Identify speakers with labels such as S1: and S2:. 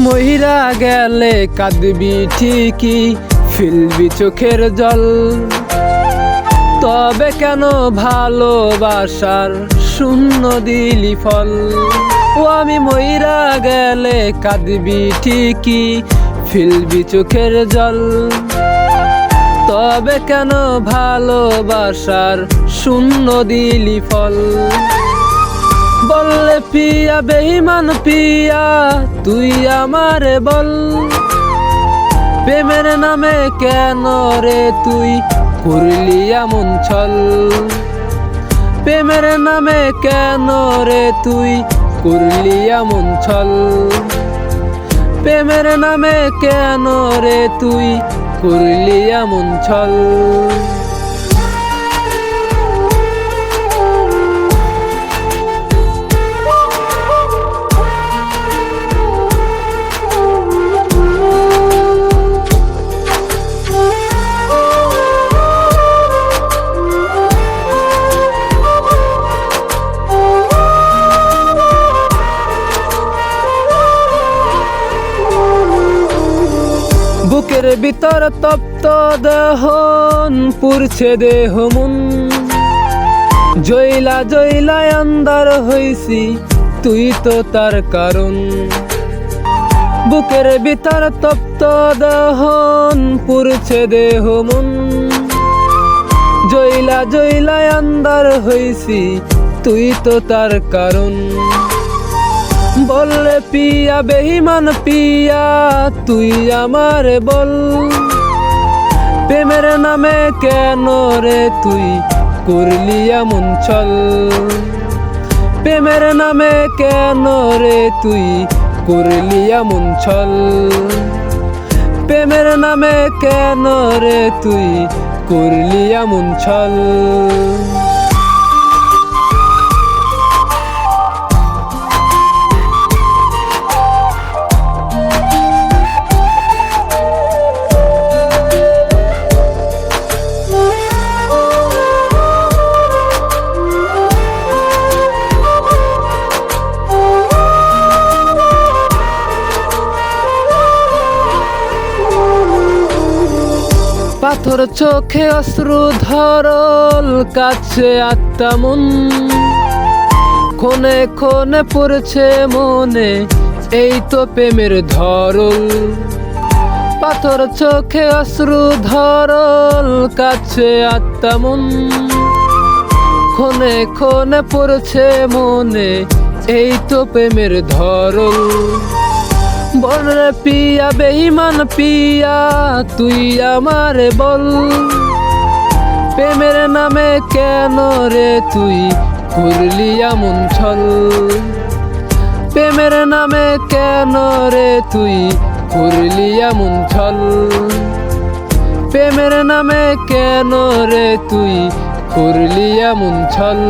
S1: মহিরা গেলে কাঁদবি ঠিকই, ফেলবি চোখের জল। তবে কেন ভালোবাসার শূন্য দিলি ফল? ও আমি মহিরা গেলে কাঁদবি ঠিকই, ফেলবি চোখের জল। তবে কেন ভালোবাসার শূন্য দিলি ফল? বললে পিয়া বেঈমান পিয়া তুই আমারে বল, প্রেমের নামে কেন রে তুই করলি এমন ছল? প্রেমের নামে কেন রে তুই করলি এমন ছল? প্রেমের নামে কেন রে তুই করলি এমন ছল? বুকের ভিতর তপ্ত দহন পুরছে দেহ মন, জয়লা জয়লা আন্দার হইছি তুই তো তার কারণ। বুকের ভিতর তপ্ত দহন পুরছে দেহ মন, জয়লা জয়লা আন্দার হইছি তুই তো তার কারণ। বললে পিয়া বেঈমান পিয়া তুই আমারে বল, প্রেমের নামে কেন রে তুই করলি এমন ছল? প্রেমের নামে কেন রে তুই করলি এমন ছল? প্রেমের নামে কেন রে তুই করলি এমন ছল? পাথর চোখে অশ্রু ধরল কাছে আত্মা মন, ক্ষণে ক্ষণে পড়ছে মনে এই তো প্রেমের ধরল। পাথর চোখে অশ্রু ধরল কাছে আত্মা মন, ক্ষণে ক্ষণে পড়ছে মনে এই তো প্রেমের ধরল। বলরে পিয়া বেঈমান পিয়া তুই আমারে বল, প্রেমের নামে কেন রে তুই করলি এমন ছল? প্রেমের নামে কেন রে তুই করলি এমন ছল? প্রেমের নামে কেন রে তুই করলি এমন ছল?